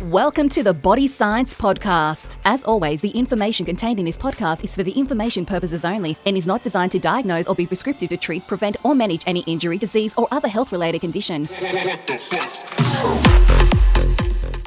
Welcome to the Body Science Podcast. As always, the information contained in this podcast is for the information purposes only and is not designed to diagnose or be prescriptive to treat, prevent, or manage any injury, disease, or other health-related condition.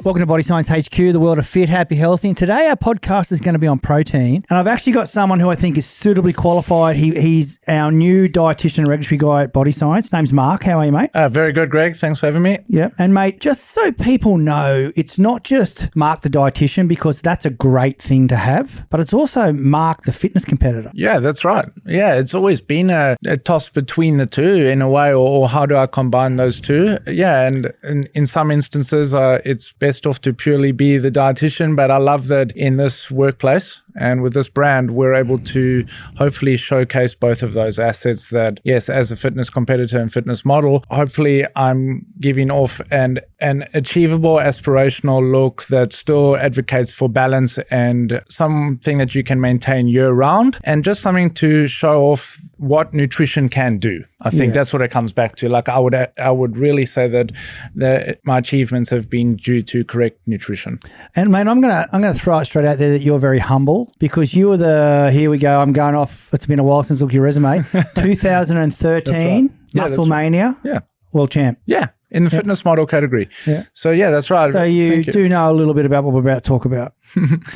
Welcome to Body Science HQ, the world of fit, happy, healthy. And today our podcast is going to be on protein. And I've actually got someone who I think is suitably qualified. He's our new dietitian and regulatory guy at Body Science. Name's Mark. How are you, mate? Very good, Greg. Thanks for having me. Yeah. And mate, just so people know, it's not just Mark the dietitian, because that's a great thing to have, but it's also Mark the fitness competitor. Yeah, that's right. Yeah, it's always been a toss between the two in a way, or how do I combine those two? Yeah, and in some instances, it's best off to purely be the dietitian, but I love that in this workplace and with this brand, we're able to hopefully showcase both of those assets that, yes, as a fitness competitor and fitness model, hopefully I'm giving off an achievable, aspirational look that still advocates for balance and something that you can maintain year round, and just something to show off what nutrition can do. I think that's what it comes back to. Like I would really say that my achievements have been due to correct nutrition. And mate, I'm gonna throw it straight out there that you're very humble, because you were here we go, I'm going off, it's been a while since I looked at your resume, 2013 right. Muscle Mania world champ. Yeah, in the fitness model category. Yeah. So yeah, that's right. So you do know a little bit about what we're about to talk about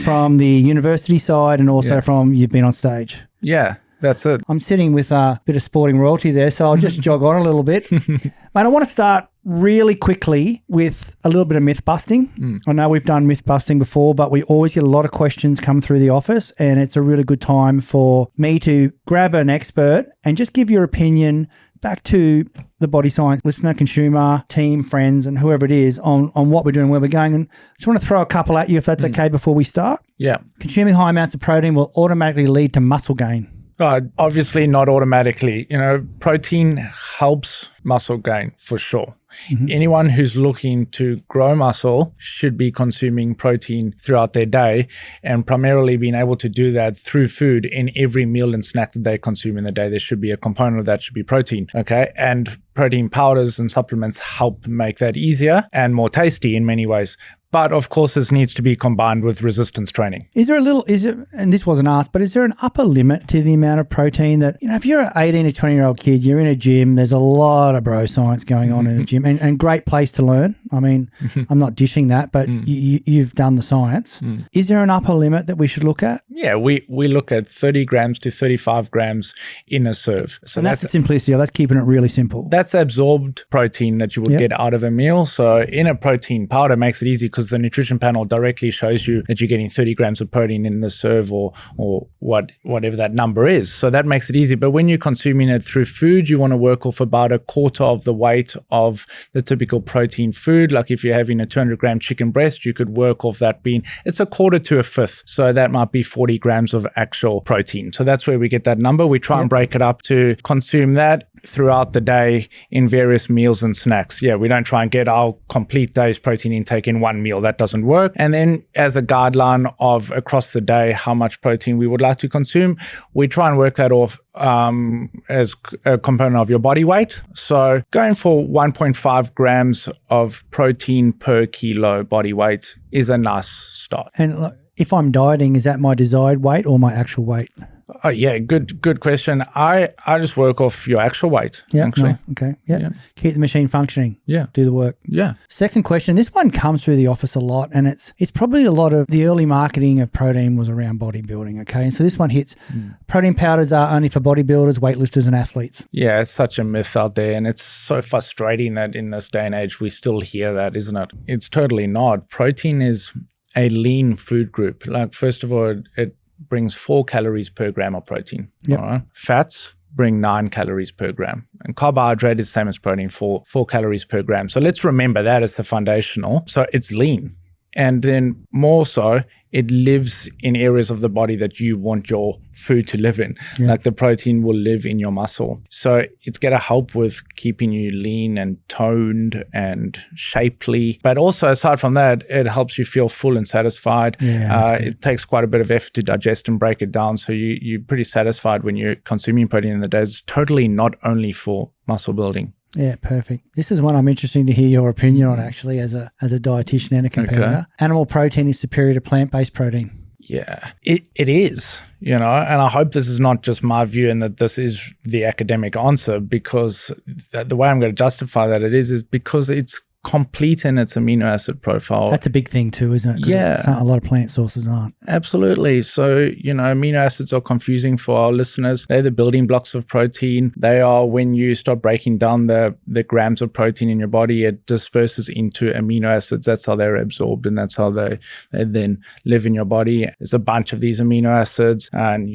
from the university side and also from you've been on stage. Yeah. That's it. I'm sitting with a bit of sporting royalty there, so I'll just jog on a little bit. Mate, I want to start really quickly with a little bit of myth busting. I know we've done myth busting before, but we always get a lot of questions come through the office, and it's a really good time for me to grab an expert and just give your opinion back to the Body Science listener, consumer, team, friends, and whoever it is on what we're doing, where we're going. And I just want to throw a couple at you, if that's okay, before we start. Yeah. Consuming high amounts of protein will automatically lead to muscle gain. Obviously not automatically. Protein helps muscle gain for sure. Mm-hmm. Anyone who's looking to grow muscle should be consuming protein throughout their day, and primarily being able to do that through food. In every meal and snack that they consume in the day, there should be a component of that should be protein. Okay. And protein powders and supplements help make that easier and more tasty in many ways. But of course, this needs to be combined with resistance training. And this wasn't asked, but is there an upper limit to the amount of protein that, if you're an 18 to 20-year-old kid, you're in a gym, there's a lot of bro science going on in a gym, and great place to learn. I mean, I'm not dishing that, but you've done the science. Is there an upper limit that we should look at? Yeah, we look at 30 grams to 35 grams in a serve. So that's the simplicity. That's keeping it really simple. That's absorbed protein that you would get out of a meal. So in a protein powder makes it easy, because the nutrition panel directly shows you that you're getting 30 grams of protein in the serve or whatever that number is. So that makes it easy. But when you're consuming it through food, you want to work off about a quarter of the weight of the typical protein food. Like if you're having a 200-gram chicken breast, you could work off that being, it's a quarter to a fifth. So that might be 40 grams of actual protein. So that's where we get that number. We try and break it up to consume that throughout the day in various meals and snacks. Yeah, we don't try and get our complete day's protein intake in one meal. That doesn't work. And then as a guideline of across the day, how much protein we would like to consume, we try and work that off as a component of your body weight. So going for 1.5 grams of protein per kilo body weight is a nice start. And if I'm dieting, is that my desired weight or my actual weight? Oh yeah, good question. I just work off your actual weight. Yeah, actually. No, okay. Yeah. Keep the machine functioning. Yeah. Do the work. Yeah. Second question. This one comes through the office a lot, and it's probably a lot of the early marketing of protein was around bodybuilding. Okay, and so this one hits. Protein powders are only for bodybuilders, weightlifters, and athletes. Yeah, it's such a myth out there, and it's so frustrating that in this day and age we still hear that, isn't it? It's totally not. Protein is a lean food group. Like, first of all, it brings 4 calories per gram of protein. Yep. All right? Fats bring 9 calories per gram. And carbohydrate is the same as protein, 4 calories per gram. So let's remember that as the foundational. So it's lean. And then more so, it lives in areas of the body that you want your food to live in. Yeah. Like the protein will live in your muscle. So it's going to help with keeping you lean and toned and shapely. But also, aside from that, it helps you feel full and satisfied. Yeah, it takes quite a bit of effort to digest and break it down. So you're pretty satisfied when you're consuming protein in the day. It's totally not only for muscle building. Yeah, perfect. This is one I'm interested to hear your opinion on, actually, as a dietitian and a competitor. Okay. Animal protein is superior to plant-based protein. Yeah, it is, and I hope this is not just my view and that this is the academic answer, because the way I'm going to justify that it is because it's complete in its amino acid profile. That's a big thing too, isn't it? Yeah. A lot of plant sources aren't. Absolutely. So, amino acids are confusing for our listeners. They're the building blocks of protein. They are when you start breaking down the grams of protein in your body, it disperses into amino acids. That's how they're absorbed, and that's how they then live in your body. There's a bunch of these amino acids, and,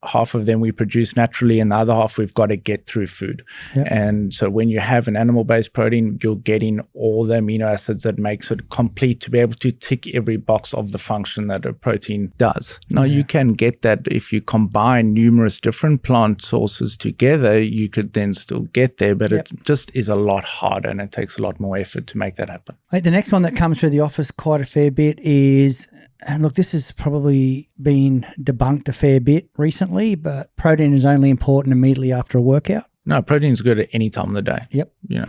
half of them we produce naturally, and the other half we've got to get through food. Yep. And so when you have an animal-based protein, you're getting all the amino acids that makes it complete to be able to tick every box of the function that a protein does. Now, you can get that if you combine numerous different plant sources together, you could then still get there, but it just is a lot harder and it takes a lot more effort to make that happen. The next one that comes through the office quite a fair bit is, and look, this has probably been debunked a fair bit recently, but protein is only important immediately after a workout. No, protein is good at any time of the day. Yep.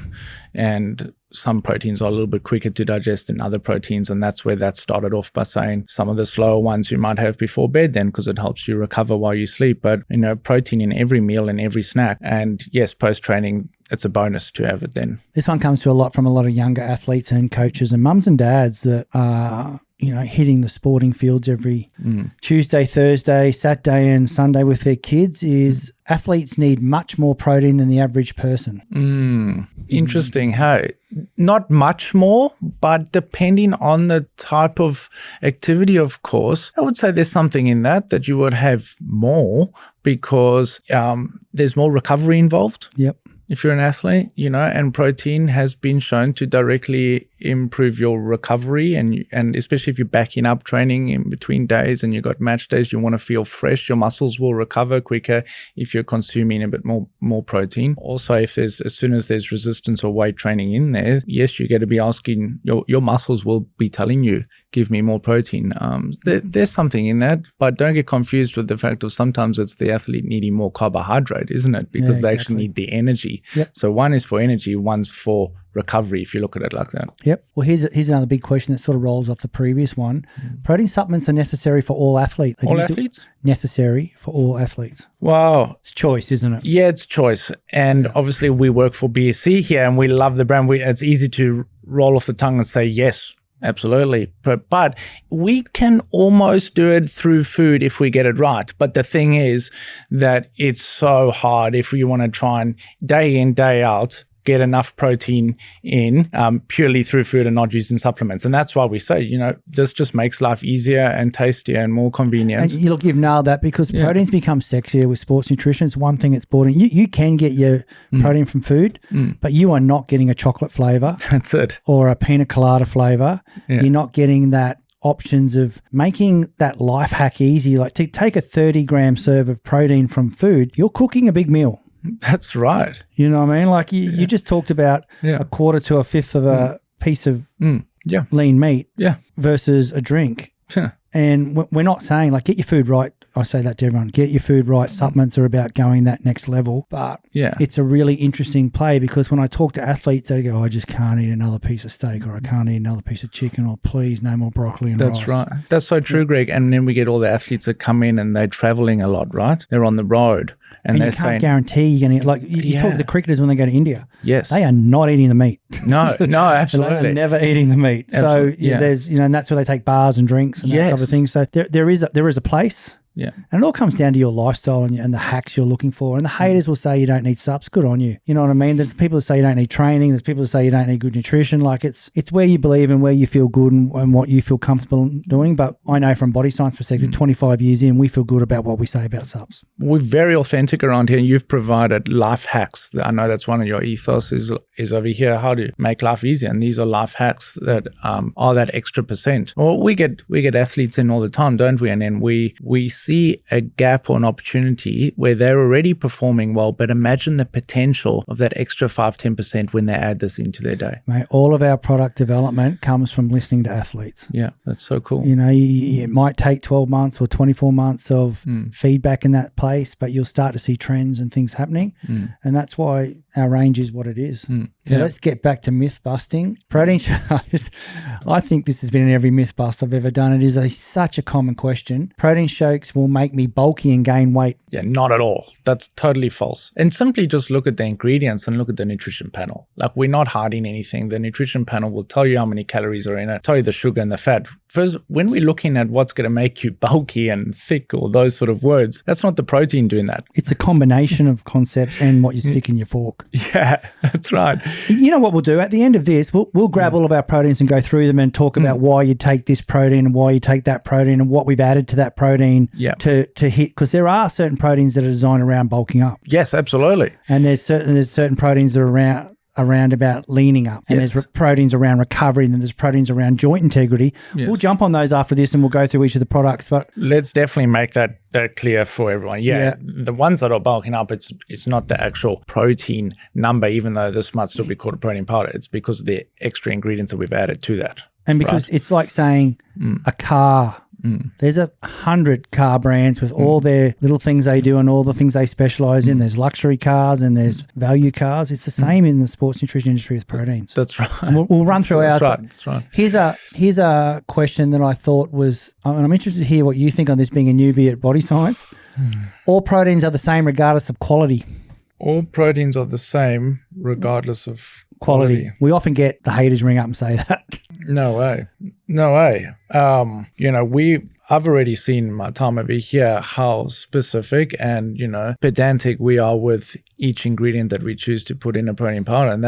And some proteins are a little bit quicker to digest than other proteins, and that's where that started off by saying some of the slower ones you might have before bed then, because it helps you recover while you sleep. But, protein in every meal and every snack. And yes, post-training, it's a bonus to have it then. This one comes through a lot from a lot of younger athletes and coaches and mums and dads that are hitting the sporting fields every Tuesday, Thursday, Saturday and Sunday with their kids is athletes need much more protein than the average person. Interesting. Hey, not much more, but depending on the type of activity, of course, I would say there's something in that you would have more because there's more recovery involved. Yep. If you're an athlete, and protein has been shown to directly improve your recovery, and especially if you're backing up training in between days and you've got match days, you want to feel fresh. Your muscles will recover quicker if you're consuming a bit more protein. Also, as soon as there's resistance or weight training in there, yes, you got to be asking, your muscles will be telling you, give me more protein. There's something in that, but don't get confused with the fact of sometimes it's the athlete needing more carbohydrate, isn't it? Because they actually need the energy. Yep. So one is for energy, one's for recovery, if you look at it like that. Yep. Well, here's another big question that sort of rolls off the previous one. Protein supplements are necessary for all athletes. All athletes? Necessary for all athletes. Wow. It's choice, isn't it? Yeah, it's choice. And obviously we work for BSC here and we love the brand. It's easy to roll off the tongue and say yes. Absolutely. But we can almost do it through food if we get it right. But the thing is that it's so hard if you want to try and day in, day out, get enough protein in purely through food and not using supplements. And that's why we say, this just makes life easier and tastier and more convenient. And you've nailed that because proteins become sexier with sports nutrition. It's one thing it's brought in. You can get your protein from food, but you are not getting a chocolate flavor. That's it. Or a pina colada flavor. Yeah. You're not getting that options of making that life hack easy. Like to take a 30-gram serve of protein from food, you're cooking a big meal. That's right. You know what I mean? Like you just talked about a quarter to a fifth of a piece of lean meat versus a drink. Yeah. And we're not saying like get your food right. I say that to everyone. Get your food right. Supplements are about going that next level. But it's a really interesting play because when I talk to athletes, they go, I just can't eat another piece of steak or I can't eat another piece of chicken or please no more broccoli and rice. That's right. That's so true, Greg. And then we get all the athletes that come in and they're traveling a lot, right? They're on the road. And they're saying, guarantee you're going to, like, you talk to the cricketers when they go to India. Yes. They are not eating the meat. No, absolutely. They are never eating the meat. Absolutely. So there's, and that's where they take bars and drinks and that type of thing. So there is a place. Yeah. And it all comes down to your lifestyle and the hacks you're looking for. And the haters will say you don't need subs. Good on you. You know what I mean? There's people who say you don't need training. There's people who say you don't need good nutrition. Like it's where you believe and where you feel good and what you feel comfortable doing. But I know from body science perspective, 25 years in, we feel good about what we say about subs. We're very authentic around here. You've provided life hacks. I know that's one of your ethos is over here, how to make life easier. And these are life hacks that are that extra percent. Well, we get athletes in all the time, don't we? And then we see a gap or an opportunity where they're already performing well, but imagine the potential of that extra 5-10% when they add this into their day. Mate, all of our product development comes from listening to athletes. Yeah, that's so cool. You know, it might take 12 months or 24 months of feedback in that place, but you'll start to see trends and things happening. And that's why our range is what it is. So let's get back to myth busting. Protein shakes. I think this has been in every myth bust I've ever done. It is such a common question. Protein shakes will make me bulky and gain weight. Yeah, not at all. That's totally false. And simply just look at the ingredients and look at the nutrition panel. Like, we're not hiding anything. The nutrition panel will tell you how many calories are in it, tell you the sugar and the fat. First, when we're looking at what's going to make you bulky and thick or those sort of words, that's not the protein doing that. It's a combination of concepts and what you stick in your fork. Yeah, that's right. You know what we'll do? At the end of this, we'll grab all of our proteins and go through them and talk about why you take this protein and why you take that protein and what we've added to that protein to hit. Because there are certain proteins that are designed around bulking up. Yes, absolutely. And there's certain proteins that are around about leaning up, and there's proteins around recovery, and then there's proteins around joint integrity. We'll jump on those after this and we'll go through each of the products. But let's definitely make that clear for everyone. The ones that are bulking up, it's not the actual protein number, even though this might still be called a protein powder. It's because of the extra ingredients that we've added to that. And because it's like saying a car. There's 100 car brands with all their little things they do and all the things they specialize in. There's luxury cars and there's value cars. It's the same in the sports nutrition industry with proteins. That's right. And we'll run through ours. That's right. Here's a question that I thought was, and I'm interested to hear what you think on this, being a newbie at Body Science. All proteins are the same regardless of quality. All proteins are the same regardless of quality. We often get the haters ring up and say that. No way. I've already seen in my time over here how specific and, pedantic we are with each ingredient that we choose to put in a protein powder. And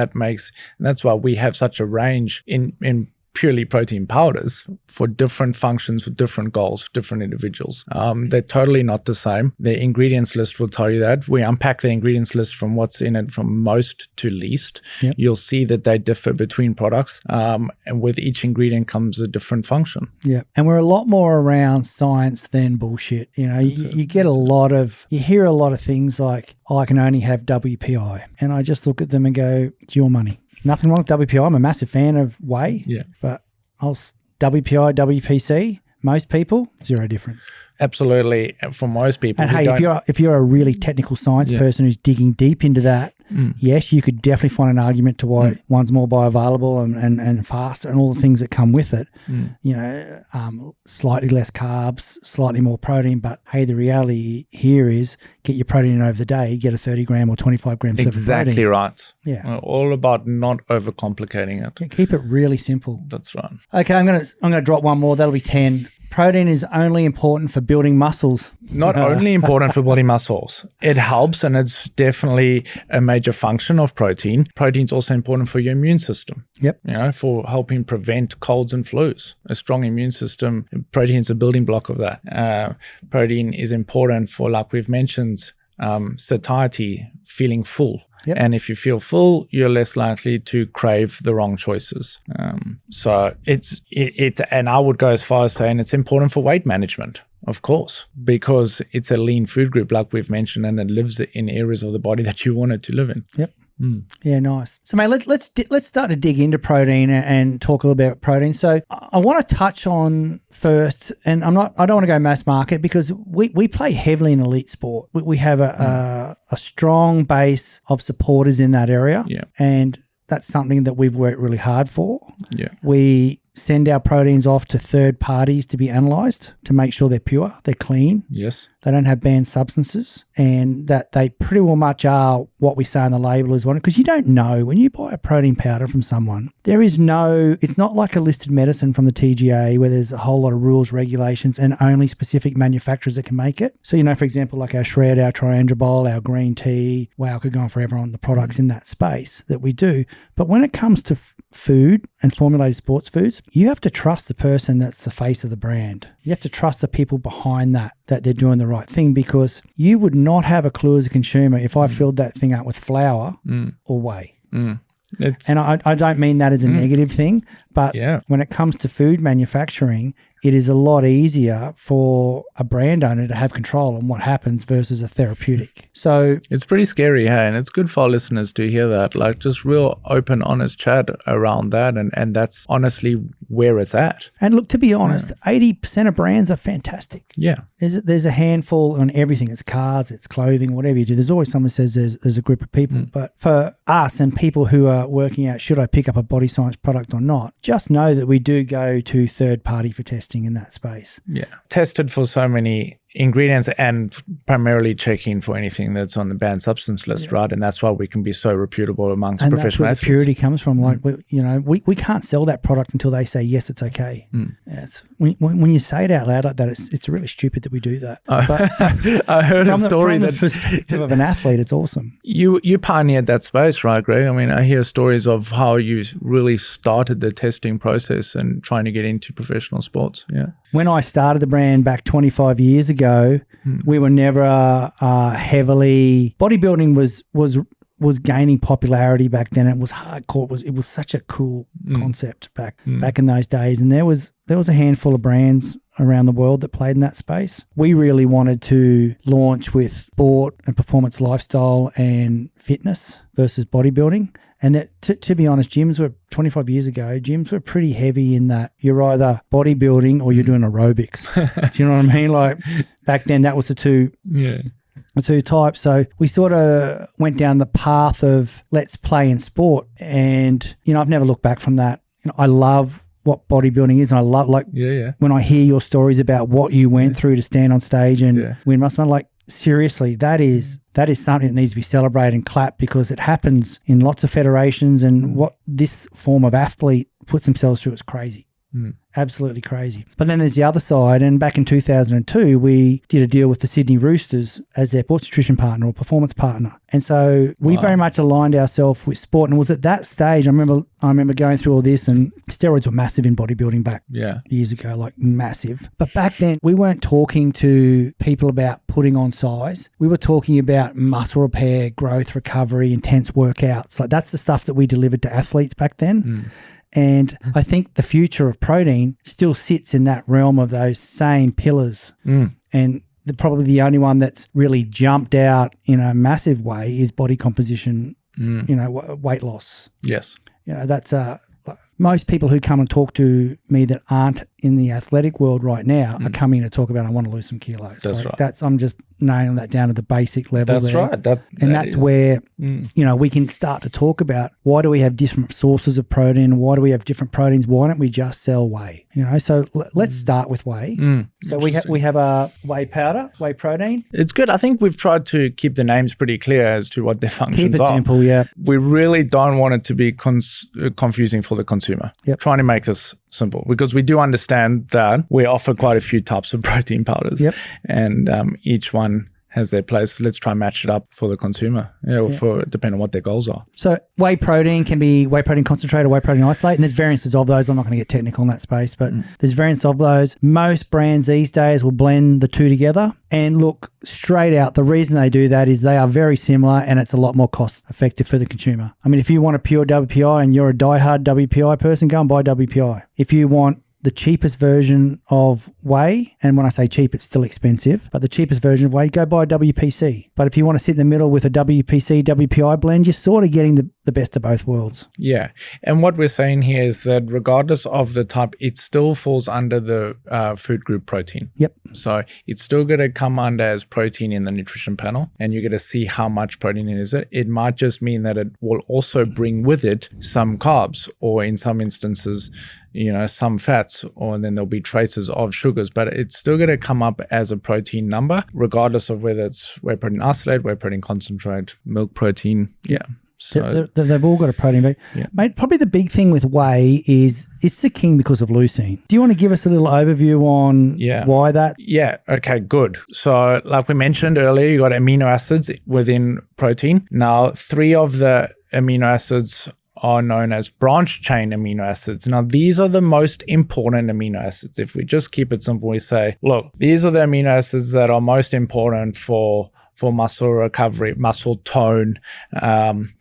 that's why we have such a range in purely protein powders for different functions, for different goals, for different individuals. They're totally not the same. The ingredients list will tell you that. We unpack the ingredients list from what's in it from most to least. Yep. You'll see that they differ between products, and with each ingredient comes a different function. Yeah, and we're a lot more around science than bullshit. You hear a lot of things like, I can only have WPI. And I just look at them and go, it's your money. Nothing wrong with WPI. I'm a massive fan of whey. Yeah. But WPI, WPC, most people, zero difference. Absolutely. For most people. And hey, if you're a really technical science person who's digging deep into that, yes, you could definitely find an argument to why one's more bioavailable and faster and all the things that come with it. Slightly less carbs, slightly more protein. But hey, the reality here is get your protein in over the day, get a 30 gram or 25 gram serve of protein. Exactly right. Yeah. All about not overcomplicating it. Yeah, keep it really simple. That's right. Okay, I'm gonna drop one more. That'll be 10. Protein is only important for building muscles. Not only important for building muscles. It helps, and it's definitely a major function of protein. Protein's also important for your immune system. Yep. For helping prevent colds and flus. A strong immune system, protein is a building block of that. Protein is important for, like we've mentioned, satiety, feeling full. Yep. And if you feel full, you're less likely to crave the wrong choices. So it's and I would go as far as saying it's important for weight management, of course, because it's a lean food group, like we've mentioned, and it lives in areas of the body that you want it to live in. Yep. Yeah, nice. So, mate, let's start to dig into protein and talk a little bit about protein. So, I want to touch on first, and I don't want to go mass market because we play heavily in elite sport. We have a strong base of supporters in that area, and that's something that we've worked really hard for. Yeah, we send our proteins off to third parties to be analysed to make sure they're pure, they're clean. Yes. They don't have banned substances, and that they pretty well much are what we say on the label is one. Because you don't know when you buy a protein powder from someone, it's not like a listed medicine from the TGA where there's a whole lot of rules, regulations, and only specific manufacturers that can make it. So, for example, like our Shred, our Triandrabol, our green tea, wow, I could go on forever on the products in that space that we do. But when it comes to food and formulated sports foods, you have to trust the person that's the face of the brand. You have to trust the people behind that they're doing the right thing, because you would not have a clue as a consumer if I filled that thing up with flour or whey. And I don't mean that as a negative thing, but when it comes to food manufacturing, it is a lot easier for a brand owner to have control on what happens versus a therapeutic. So it's pretty scary, hey, and it's good for our listeners to hear that. Like, just real open, honest chat around that, and that's honestly where it's at. And look, to be honest, 80% of brands are fantastic. Yeah. There's a handful on everything. It's cars, it's clothing, whatever you do. There's always someone who says there's a group of people. But for us and people who are working out, should I pick up a body science product or not, just know that we do go to third party for testing in that space. Yeah. Tested for so many ingredients and primarily checking for anything that's on the banned substance list, right? And that's why we can be so reputable amongst and professional that's where athletes. the purity comes from. Like, we can't sell that product until they say, yes, it's okay. It's, when you say it out loud like that, it's really stupid that we do that. But I heard a story from the perspective of an athlete, it's awesome. You pioneered that space, right, Greg? I mean, I hear stories of how you really started the testing process and trying to get into professional sports. Yeah. When I started the brand back 25 years ago, we were never heavily... Bodybuilding was gaining popularity back then. It was hardcore. It was such a cool concept back in those days. And there was a handful of brands around the world that played in that space. We really wanted to launch with sport and performance lifestyle and fitness versus bodybuilding. And that, to be honest, gyms were 25 years ago, gyms were pretty heavy in that you're either bodybuilding or you're doing aerobics. Do you know what I mean? Like back then, that was the two types. So we sort of went down the path of let's play in sport. And, I've never looked back from that. I love what bodybuilding is. And I love, when I hear your stories about what you went through to stand on stage and win muscle, like, seriously, that is something that needs to be celebrated and clapped, because it happens in lots of federations, and what this form of athlete puts themselves through is crazy. Absolutely crazy. But then there's the other side, and back in 2002, we did a deal with the Sydney Roosters as their sports nutrition partner or performance partner. And so we very much aligned ourselves with sport. And it was at that stage, I remember going through all this, and steroids were massive in bodybuilding back years ago, like massive. But back then, we weren't talking to people about putting on size. We were talking about muscle repair, growth, recovery, intense workouts. Like, that's the stuff that we delivered to athletes back then. And I think the future of protein still sits in that realm of those same pillars. And probably the only one that's really jumped out in a massive way is body composition, weight loss. Yes. That's most people who come and talk to me that aren't in the athletic world right now are coming to talk about, I want to lose some kilos. That's right. I'm just nailing that down to the basic level. That's there. right. That's where, we can start to talk about, why do we have different sources of protein? Why do we have different proteins? Why don't we just sell whey? So let's start with whey. So we have a whey powder, whey protein. It's good. I think we've tried to keep the names pretty clear as to what their functions are. Keep it simple, yeah. We really don't want it to be confusing for the consumer. Trying to make this simple, because we do understand that we offer quite a few types of protein powders, and each one has their place. Let's try and match it up for the consumer, depending on what their goals are. So whey protein can be whey protein concentrate or whey protein isolate, and there's variances of those. I'm not going to get technical in that space, but there's variants of those. Most brands these days will blend the two together. And look, straight out, the reason they do that is they are very similar, and it's a lot more cost effective for the consumer. I mean, if you want a pure WPI and you're a diehard WPI person, go and buy WPI. If you want the cheapest version of whey, and when I say cheap, it's still expensive, but the cheapest version of whey, go buy WPC. But if you want to sit in the middle with a WPC, WPI blend, you're sort of getting the best of both worlds. Yeah. And what we're saying here is that regardless of the type, it still falls under the food group protein. Yep. So it's still going to come under as protein in the nutrition panel, and you're going to see how much protein it is. It might just mean that it will also bring with it some carbs, or in some instances, some fats, or then there'll be traces of sugars, but it's still going to come up as a protein number, regardless of whether it's whey protein isolate, whey protein concentrate, milk protein. Yeah. So they've all got a protein value. Mate, probably the big thing with whey is it's the king because of leucine. Do you want to give us a little overview on why that? Yeah. Okay, good. So like we mentioned earlier, you got amino acids within protein. Now, 3 of the amino acids are known as branch chain amino acids. Now, these are the most important amino acids. If we just keep it simple, we say, look, these are the amino acids that are most important for muscle recovery, muscle tone,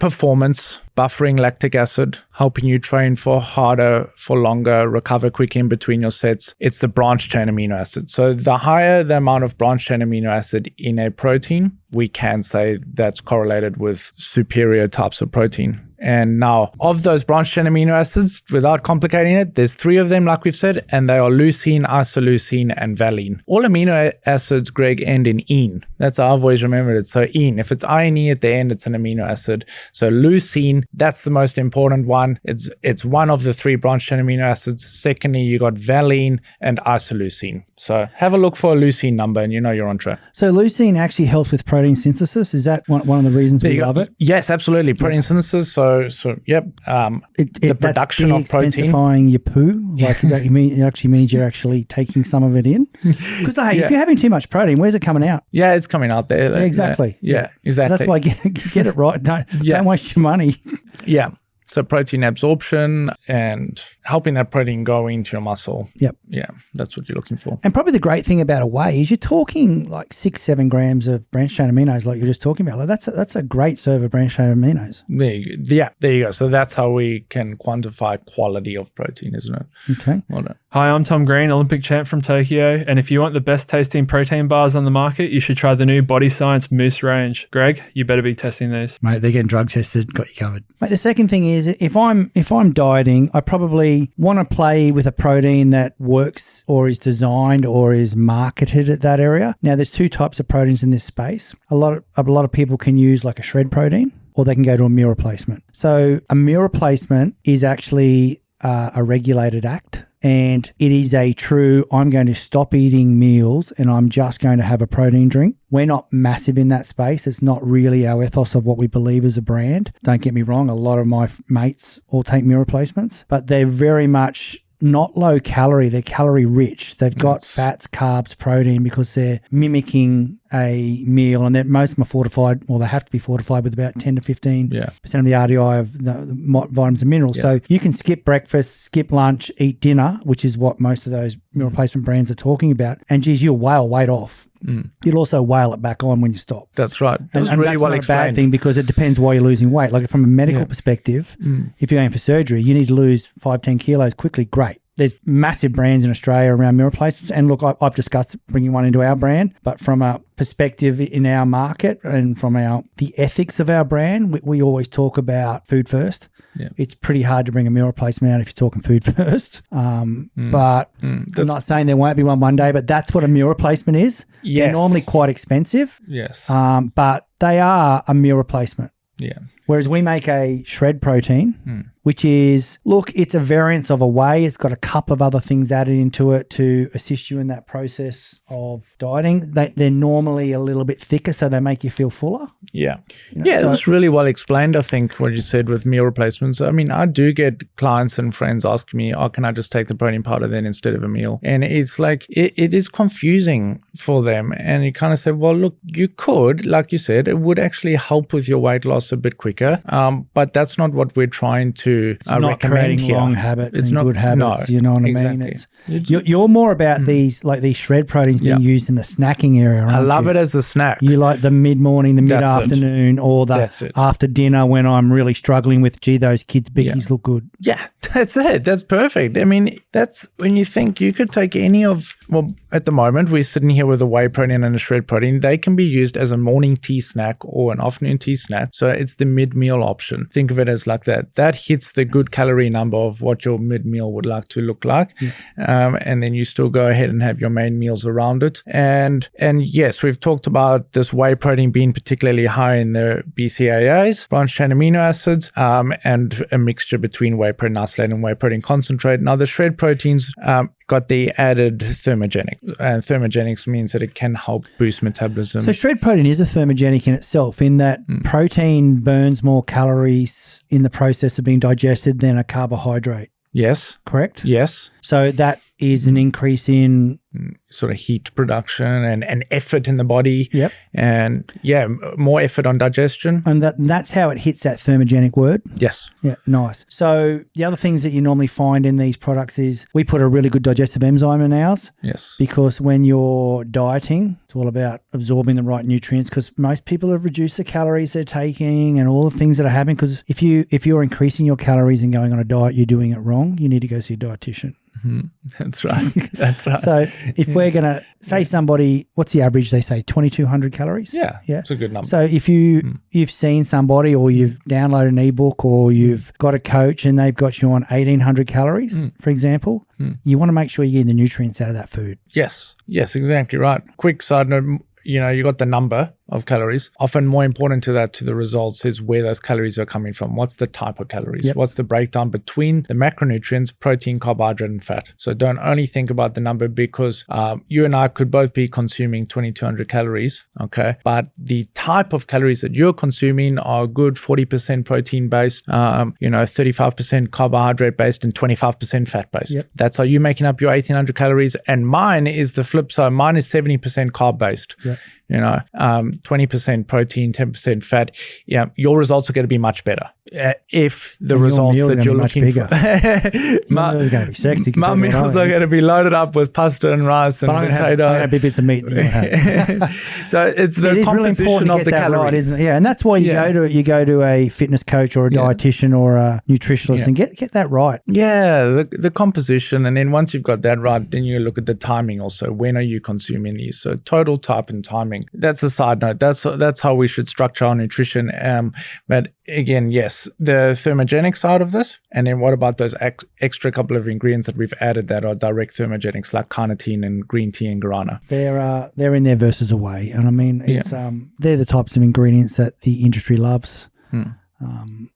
performance, buffering lactic acid, helping you train for harder, for longer, recover quick in between your sets. It's the branched chain amino acid. So the higher the amount of branched chain amino acid in a protein, we can say that's correlated with superior types of protein. And now, of those branched chain amino acids, without complicating it, there's 3 of them, like we've said, and they are leucine, isoleucine, and valine. All amino acids, Greg, end in -ine. That's how I've always remembered it. So -ine. If it's -ine at the end, it's an amino acid. So leucine, that's the most important one. It's one of the 3 branched chain amino acids. Secondly, you got valine and isoleucine. So have a look for a leucine number, and you know you're on track. So leucine actually helps with protein synthesis. Is that one of the reasons we love it? Yes, absolutely. Protein synthesis. So yep. The production of protein. Expensifying your poo, like it actually means you're actually taking some of it in. Because if you're having too much protein, where's it coming out? Yeah, it's coming out there. Exactly. Yeah, exactly. So that's why get it right. Don't waste your money. Yeah. So protein absorption and helping that protein go into your muscle. Yep. Yeah, that's what you're looking for. And probably the great thing about a whey is you're talking like 6-7 grams of branched chain aminos, like you're just talking about. Like that's a great serve of branched chain aminos. There you go. So that's how we can quantify quality of protein, isn't it? Okay. Hi, I'm Tom Green, Olympic champ from Tokyo. And if you want the best tasting protein bars on the market, you should try the new Body Science Mousse range. Greg, you better be testing these. Mate, they're getting drug tested. Got you covered. Mate, the second thing is if I'm dieting, I probably want to play with a protein that works or is designed or is marketed at that area. Now, there's 2 types of proteins in this space. A lot of people can use like a shred protein, or they can go to a meal replacement. So a meal replacement is actually a regulated act. And it is a true, I'm going to stop eating meals and I'm just going to have a protein drink. We're not massive in that space. It's not really our ethos of what we believe as a brand. Don't get me wrong. A lot of my mates all take meal replacements, but they're very much not low calorie. They're calorie rich. They've got fats, carbs, protein, because they're mimicking a meal, and most of them are fortified, or they have to be fortified with about 10 to 15% of the RDI of the vitamins and minerals. Yes. So you can skip breakfast, skip lunch, eat dinner, which is what most of those meal replacement brands are talking about. And geez, you'll whale weight off. You'll also whale it back on when you stop. That's right. That's really well explained. That's not a bad thing, because it depends why you're losing weight. Like from a medical perspective, if you're going for surgery, you need to lose 5-10 kilos quickly. Great. There's massive brands in Australia around meal replacements. And look, I've discussed bringing one into our brand, but from a perspective in our market and from the ethics of our brand, we always talk about food first. Yeah. It's pretty hard to bring a meal replacement out if you're talking food first. But I'm not saying there won't be one day, but that's what a meal replacement is. Yes. They're normally quite expensive. Yes. But they are a meal replacement. Yeah. Whereas we make a shred protein, which is, look, it's a variance of a whey. It's got a couple of other things added into it to assist you in that process of dieting. They're normally a little bit thicker, so they make you feel fuller. Yeah. It was really well explained, I think, what you said with meal replacements. I mean, I do get clients and friends asking me, can I just take the protein powder then instead of a meal? And it's like, it is confusing for them. And you kind of say, well, look, you could, like you said, it would actually help with your weight loss a bit quicker. But that's not what we're trying to not creating here. Long habits and good habits. You know what exactly. I mean? You're more about these shred proteins being used in the snacking area. I love it as a snack. You like the mid-morning, the mid-afternoon, or the after dinner when I'm really struggling with, those kids' bickies look good. Yeah, that's it. That's perfect. I mean, that's when you think you could take any of, at the moment, we're sitting here with a whey protein and a shred protein. They can be used as a morning tea snack or an afternoon tea snack. So it's the mid-meal option. Think of it as like that. That hits the good calorie number of what your mid-meal would like to look like. And then you still go ahead and have your main meals around it. And yes, we've talked about this whey protein being particularly high in the BCAAs, branched chain amino acids, and a mixture between whey protein isolate and whey protein concentrate. Now, the shred proteins got the added thermogenic. And thermogenics means that it can help boost metabolism. So shred protein is a thermogenic in itself, in that protein burns more calories in the process of being digested than a carbohydrate. Yes. Correct? Yes. So that is an increase in sort of heat production and effort in the body. Yep. And more effort on digestion. And that's how it hits that thermogenic word. Yes. Yeah, nice. So the other things that you normally find in these products is we put a really good digestive enzyme in ours. Yes. Because when you're dieting, it's all about absorbing the right nutrients, because most people have reduced the calories they're taking and all the things that are happening. Because if you're increasing your calories and going on a diet, you're doing it wrong. You need to go see a dietitian. That's right. That's right. So if we're going to say somebody, what's the average? They say 2,200 calories. Yeah. It's a good number. So if you've seen somebody, or you've downloaded an ebook, or you've got a coach and they've got you on 1,800 calories, for example, you want to make sure you're getting the nutrients out of that food. Yes, exactly right. Quick side note, you got the number of calories. Often more important to the results is where those calories are coming from. What's the type of calories? Yep. What's the breakdown between the macronutrients, protein, carbohydrate, and fat? So don't only think about the number, because you and I could both be consuming 2,200 calories, okay? But the type of calories that you're consuming are good 40% protein based, 35% carbohydrate based, and 25% fat based. Yep. That's how you're making up your 1,800 calories. And mine is the flip side. Mine is 70% carb based. Yep. 20% protein, 10% fat. Yeah, your results are going to be much better if the results that you're looking for. My meals are going to be sexy. My meals are going to be loaded up with pasta and rice and potato. I'm going to have bits of meat that you have. So it's the composition of the calories, right, isn't it? Yeah, and that's why you go to a fitness coach or a dietitian or a nutritionist and get that right. Yeah, the composition, and then once you've got that right, then you look at the timing also. When are you consuming these? So total, type, and timing. That's a side note. That's how we should structure our nutrition. But again, yes, the thermogenic side of this, and then what about those extra couple of ingredients that we've added that are direct thermogenics, like carnitine and green tea and guarana? They're in there versus away, and I mean it's they're the types of ingredients that the industry loves.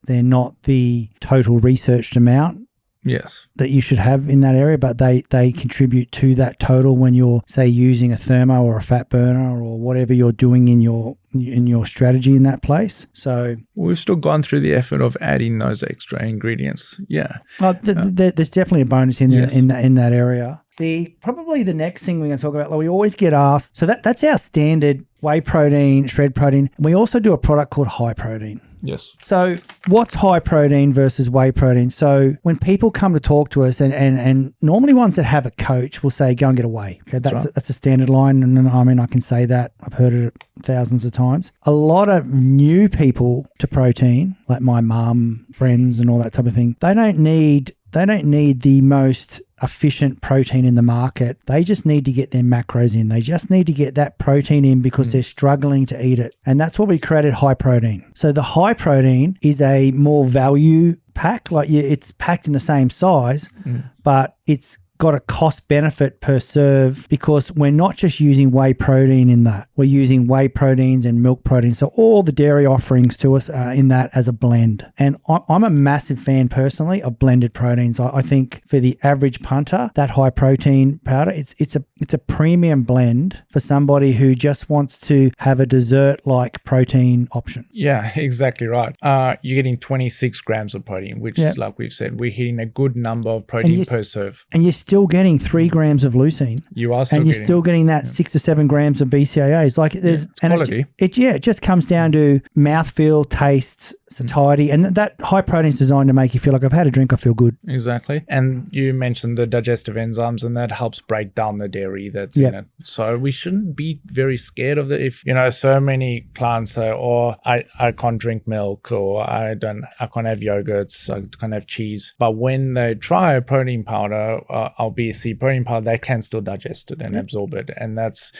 They're not the total researched amount. Yes. That you should have in that area, but they contribute to that total when you're, say, using a thermo or a fat burner or whatever you're doing in your strategy in that place. So we've still gone through the effort of adding those extra ingredients. Yeah. There's definitely a bonus in there, in that area. Probably the next thing we're going to talk about, like we always get asked, so that's our standard whey protein, shred protein. And we also do a product called high protein. Yes. So what's high protein versus whey protein? So when people come to talk to us, and normally ones that have a coach will say, go and get a whey. Okay, that's a standard line. And I mean, I can say that. I've heard it thousands of times. A lot of new people to protein, like my mum, friends, and all that type of thing, they don't need the most efficient protein in the market. They just need to get their macros in. They just need to get that protein in because they're struggling to eat it. And that's what we created high protein. So the high protein is a more value pack. Like it's packed in the same size, but it's got a cost benefit per serve, because we're not just using whey protein in that. We're using whey proteins and milk proteins. So all the dairy offerings to us are in that as a blend. And I'm a massive fan personally of blended proteins. I think for the average punter, that high protein powder, it's a premium blend for somebody who just wants to have a dessert-like protein option. Yeah, exactly right. You're getting 26 grams of protein, which is, like we've said, we're hitting a good number of protein per serve. And you're still getting 3 grams of leucine. You are still and you're still getting that 6 to 7 grams of BCAAs. Like there's quality. It just comes down to mouthfeel, tastes, satiety, and that high protein is designed to make you feel like I've had a drink, I feel good. Exactly. And you mentioned the digestive enzymes, and that helps break down the dairy that's in it. So we shouldn't be very scared of it. If so many clients say, I can't drink milk, or I can't have yogurts, I can't have cheese. But when they try a protein powder, our BSC protein powder, they can still digest it and absorb it. And that's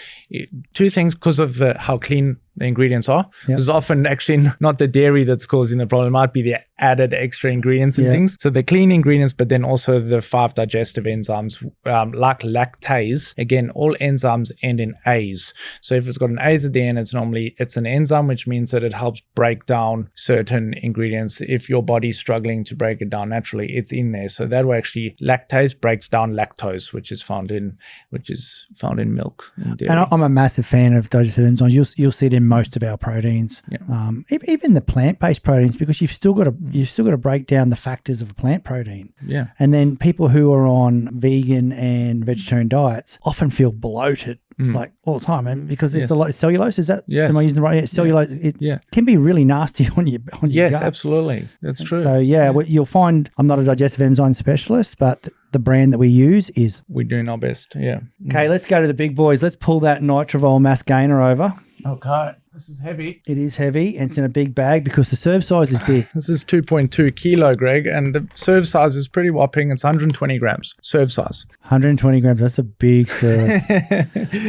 two things, because of how clean the ingredients are. It's often actually not the dairy that's causing the problem. It might be the added extra ingredients and things. So the clean ingredients, but then also the 5 digestive enzymes, like lactase. Again, all enzymes end in A's. So if it's got an A's at the end, it's an enzyme, which means that it helps break down certain ingredients. If your body's struggling to break it down naturally, it's in there. So that way, actually, lactase breaks down lactose, which is found in milk and dairy. And I'm a massive fan of digestive enzymes. You'll see them most of our proteins, Yeah. Even the plant-based proteins, because you've still got to break down the factors of a plant protein. Yeah. And then people who are on vegan and vegetarian diets often feel bloated. Like all the time, and because it's a lot of cellulose. Is that Yes. am I using the right? Yeah, cellulose. It can be really nasty on your Yes, gut. absolutely. That's true. So you'll find I'm not a digestive enzyme specialist, but the brand that we use is. We're doing our best. Yeah. Okay, let's go to the big boys. Let's pull that Nitrovol mass gainer over. Okay. This is heavy. It is heavy, and it's in a big bag because the serve size is big. This is 2.2 kilo, Greg, and the serve size is pretty whopping. It's 120 grams serve size. 120 grams. That's a big serve.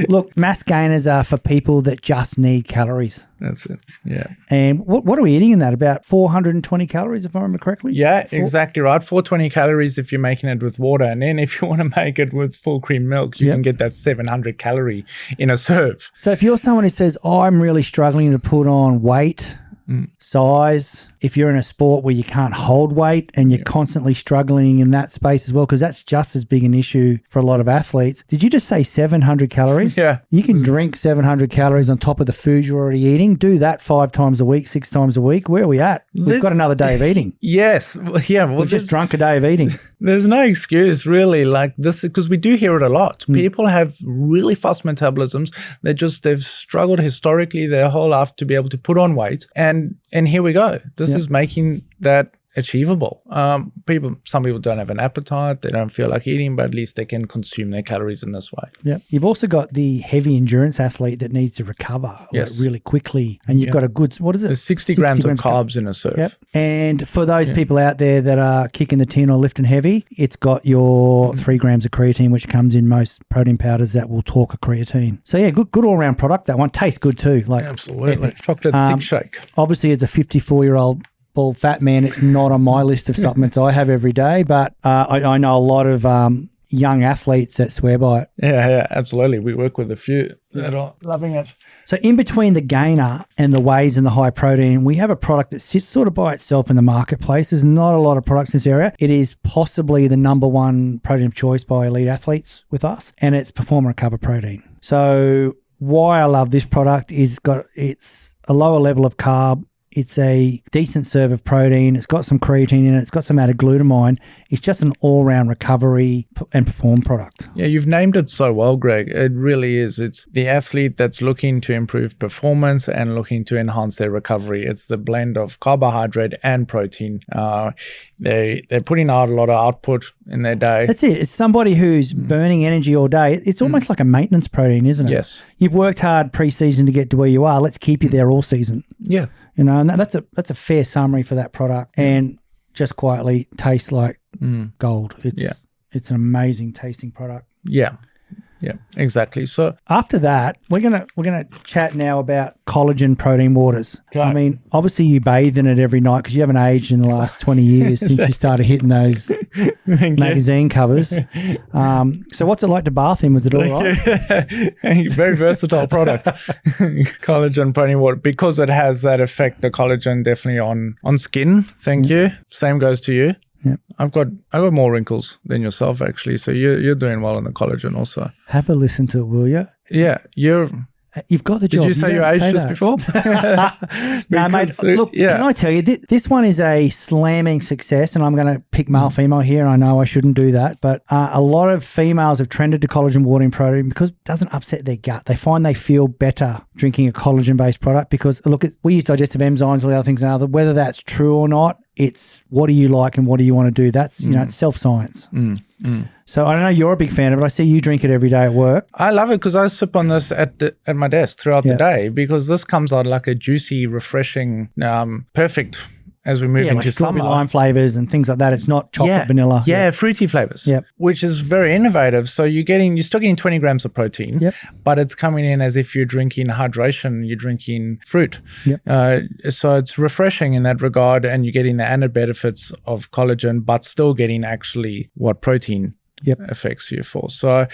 Look, mass gainers are for people that just need calories. That's it. Yeah. And what are we eating in that? About 420 calories, if I remember correctly? Yeah, exactly right. 420 calories if you're making it with water. And then if you want to make it with full cream milk, you can get that 700 calorie in a serve. So if you're someone who says, I'm really struggling to put on weight, size, if you're in a sport where you can't hold weight and you're constantly struggling in that space as well, because that's just as big an issue for a lot of athletes. Did you just say 700 calories? Yeah. You can drink 700 calories on top of the food you're already eating. Do that 5 times a week, 6 times a week. Where are we at? We've got another day of eating. Yes. Yeah. Well, We've just drunk a day of eating. There's no excuse really like this, because we do hear it a lot. People have really fast metabolisms. They've struggled historically their whole life to be able to put on weight. And here we go. This is making that achievable. Some people don't have an appetite. They don't feel like eating, but at least they can consume their calories in this way. Yeah. You've also got the heavy endurance athlete that needs to recover really quickly. And you've got a good, what is it? There's 60 grams of carbs in a serve. Yep. And for those people out there that are kicking the tin or lifting heavy, it's got your 3 grams of creatine, which comes in most protein powders that will talk a creatine. So yeah, good all-round product. That one tastes good too. Like absolutely. Chocolate thick shake. Obviously, as a 54-year-old bald fat man, it's not on my list of supplements I have every day, but I know a lot of young athletes that swear by it. Yeah, absolutely. We work with a few that are loving it. So in between the gainer and the wheys and the high protein, we have a product that sits sort of by itself in the marketplace. There's not a lot of products in this area. It is possibly the number one protein of choice by elite athletes with us, and it's Perform and Recover Protein. So why I love this product is it's a lower level of carb. It's a decent serve of protein. It's got some creatine in it. It's got some added glutamine. It's just an all-round recovery and perform product. Yeah, you've named it so well, Greg. It really is. It's the athlete that's looking to improve performance and looking to enhance their recovery. It's the blend of carbohydrate and protein. They're putting out a lot of output in their day. That's it. It's somebody who's burning energy all day. It's almost like a maintenance protein, isn't it? Yes. You've worked hard pre-season to get to where you are. Let's keep you there all season. Yeah. You know, and that's a fair summary for that product, and just quietly tastes like gold. It's an amazing tasting product. Yeah, exactly. So after that, we're gonna chat now about collagen protein waters. Okay. I mean, obviously you bathe in it every night because you haven't aged in the last 20 years since you started hitting those magazine covers. So what's it like to bath in? Was it all right? Very versatile product. Collagen protein water, because it has that effect, the collagen definitely on skin. Thank you. Same goes to you. Yeah. I've got more wrinkles than yourself actually, so you're doing well on the collagen also. Have a listen to it, will you? Yeah, you've got the job. Did you say your age just before? No, mate. Look, can I tell you, this one is a slamming success, and I'm going to pick male, female here, and I know I shouldn't do that, but a lot of females have trended to collagen water in protein because it doesn't upset their gut. They find they feel better drinking a collagen-based product because, look, we use digestive enzymes, all the other things, and whether that's true or not, it's what do you like and what do you want to do. That's, it's self-science. So I know you're a big fan of it. I see you drink it every day at work. I love it because I sip on this at my desk throughout the day, because this comes out like a juicy, refreshing, perfect as we move into like strawberry summer. lime flavors and things like that. It's not chocolate vanilla. Yeah, fruity flavors, which is very innovative. So you're still getting 20 grams of protein, but it's coming in as if you're drinking hydration, you're drinking fruit. So it's refreshing in that regard, and you're getting the added benefits of collagen, but still getting actually what protein affects you for. So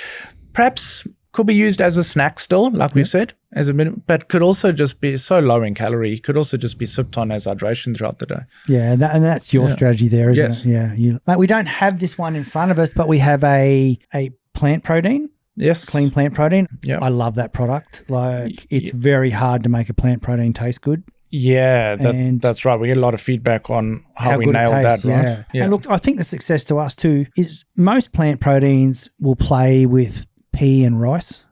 perhaps could be used as a snack still, like we said, as a minute, but could also just be so low in calorie, could also just be sipped on as hydration throughout the day. Yeah, and that's your strategy there, isn't it? Yeah. Mate, we don't have this one in front of us, but we have a plant protein Yes. Clean plant protein. Yeah. I love that product. Like, it's very hard to make a plant protein taste good. Yeah, that's right. We get a lot of feedback on how we good it nailed tastes, that, right? And look, I think the success to us too is most plant proteins will play with pea and rice.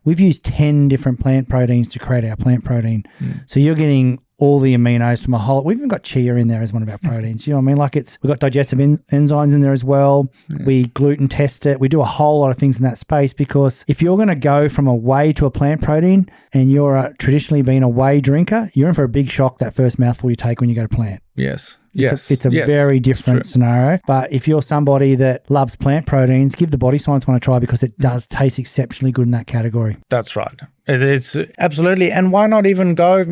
We've used 10 different plant proteins to create our plant protein. So you're getting all the aminos from a whole. We've even got chia in there as one of our proteins. You know what I mean? Like, we've got digestive enzymes in there as well. We gluten test it. We do a whole lot of things in that space, because if you're going to go from a whey to a plant protein and you're traditionally been a whey drinker, you're in for a big shock that first mouthful you take when you go to plant. Yes. It's a very different scenario. But if you're somebody that loves plant proteins, give the Body Science one a try, because it does taste exceptionally good in that category. That's right. It is, absolutely. And why not even go,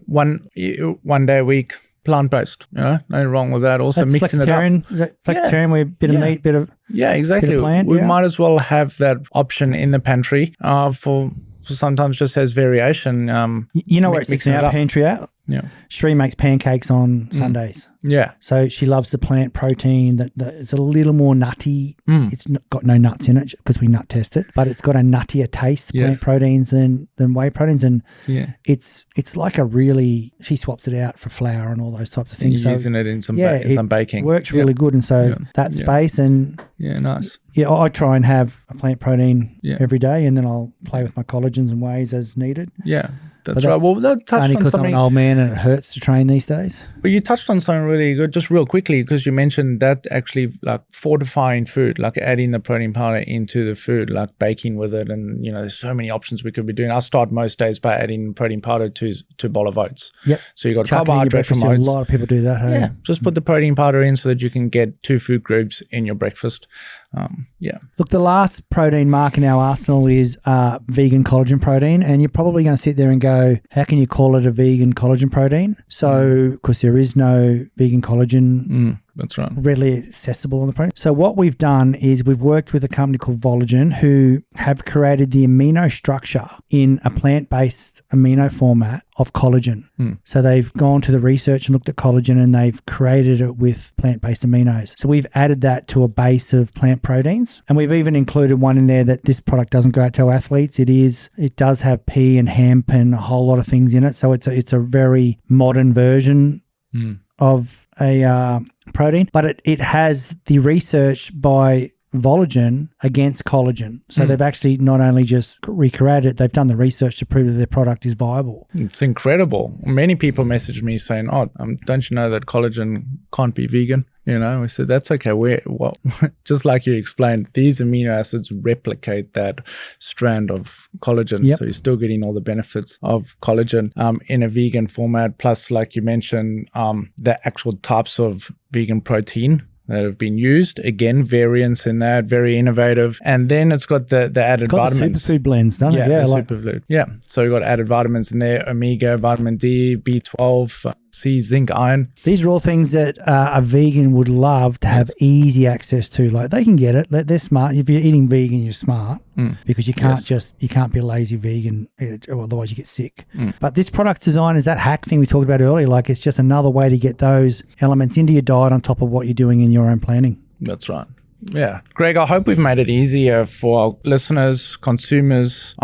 one day a week, plant-based, nothing wrong with that. Also, that's mixing it up. Is that flexitarian, where a bit of meat, bit of exactly. bit of plant? We might as well have that option in the pantry for sometimes just as variation. Where it's in our pantry at? Yeah. Sheree makes pancakes on Sundays. Yeah. So she loves the plant protein that it's a little more nutty. It's got no nuts in it because we nut test it, but it's got a nuttier taste, plant proteins than whey proteins. And it's like she swaps it out for flour and all those types of things. And using it in some baking. Works really good. And so that space and nice. Yeah, I try and have a plant protein every day, and then I'll play with my collagens and wheys as needed. Yeah. That's right. Well, that touched only on because I'm something. an old man and it hurts to train these days. Well, you touched on something really good, just real quickly, because you mentioned that actually like fortifying food, like adding the protein powder into the food, like baking with it. And, there's so many options we could be doing. I start most days by adding protein powder to a bowl of oats. Yep. So you got Chuck carbohydrate from oats. A lot of people do that. Hey? Yeah. Just put the protein powder in so that you can get 2 food groups in your breakfast. Look, the last protein mark in our arsenal is vegan collagen protein, and you're probably going to sit there and go, how can you call it a vegan collagen protein? So, because there is no vegan collagen that's right. readily accessible on the protein. So what we've done is we've worked with a company called Voligen, who have created the amino structure in a plant-based amino format of collagen. So they've gone to the research and looked at collagen, and they've created it with plant-based aminos. So we've added that to a base of plant proteins, and we've even included one in there that this product doesn't go out to our athletes. It does have pea and hemp and a whole lot of things in it. So it's a very modern version of a protein, but it has the research by Voligen against collagen. So they've actually not only just recreated it, they've done the research to prove that their product is viable. It's incredible. Many people message me saying, don't you know that collagen can't be vegan? We said, that's okay. Just like you explained, these amino acids replicate that strand of collagen. So you're still getting all the benefits of collagen in a vegan format. Plus, like you mentioned, the actual types of vegan protein that have been used. Again, variants in that, very innovative. And then it's got the added vitamins. It's got the superfood blends, doesn't it? Yeah, superfood. Yeah. So you've got added vitamins in there, omega, vitamin D, B12, C, zinc, iron. These are all things that a vegan would love to have easy access to. Like, they can get it. They're smart. If you're eating vegan, you're smart because you can't you can't be a lazy vegan, otherwise you get sick. But this product's design is that hack thing we talked about earlier. Like, it's just another way to get those elements into your diet on top of what you're doing in your own planning. That's right. Yeah. Greg, I hope we've made it easier for our listeners, consumers,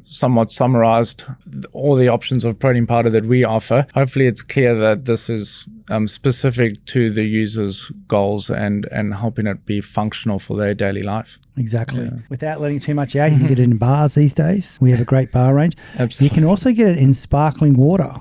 somewhat summarized all the options of protein powder that we offer. Hopefully it's clear that this is specific to the user's goals and helping it be functional for their daily life. Exactly. Yeah. Without letting too much out, you can get it in bars these days. We have a great bar range. Absolutely. You can also get it in sparkling water.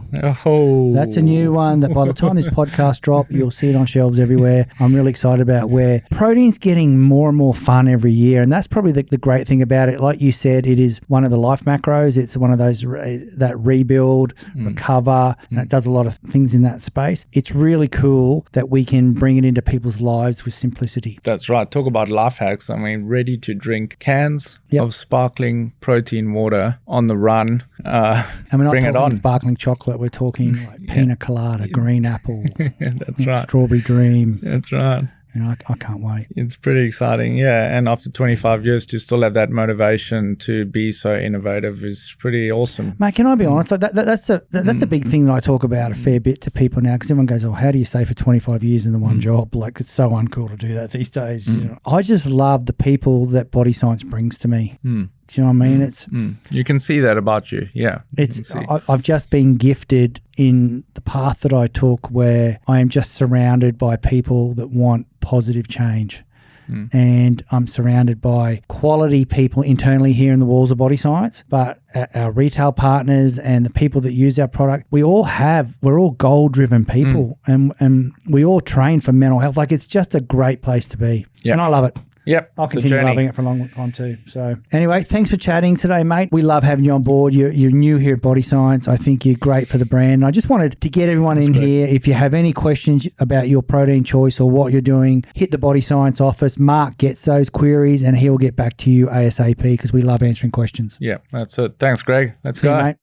Oh. That's a new one that by the time this podcast drops, you'll see it on shelves everywhere. I'm really excited about where protein's getting more and more fun every year. And that's probably the great thing about it. Like you said, it is one of the life macros. It's one of those that rebuild, recover, and it does a lot of things in that space. It's really cool that we can bring it into people's lives with simplicity. That's right. Talk about life hacks. I mean, ready to drink cans of sparkling protein water on the run. And we're not bring talking it on. Sparkling chocolate. We're talking like pina colada, green apple, That's right. strawberry dream. That's right. I can't wait. It's pretty exciting, yeah. And after 25 years to still have that motivation to be so innovative is pretty awesome. Mate, can I be honest? Like that's a big thing that I talk about a fair bit to people now, because everyone goes, "Oh, how do you stay for 25 years in the one job?" Like, it's so uncool to do that these days. You know? I just love the people that Body Science brings to me. Do you know what I mean? It's you can see that about you, yeah. I've just been gifted in the path that I took, where I am just surrounded by people that want positive change. And I'm surrounded by quality people internally here in the walls of Body Science, but our retail partners and the people that use our product, we're all goal-driven people, and we all train for mental health. Like, it's just a great place to be. Yep. And I love it. Yep. I'll continue loving it for a long time too. So anyway, thanks for chatting today, mate. We love having you on board. You're new here at Body Science. I think you're great for the brand. And I just wanted to get everyone in here. If you have any questions about your protein choice or what you're doing, hit the Body Science office. Mark gets those queries and he'll get back to you ASAP, because we love answering questions. Yeah, that's it. Thanks, Greg. Let's See go. you, mate.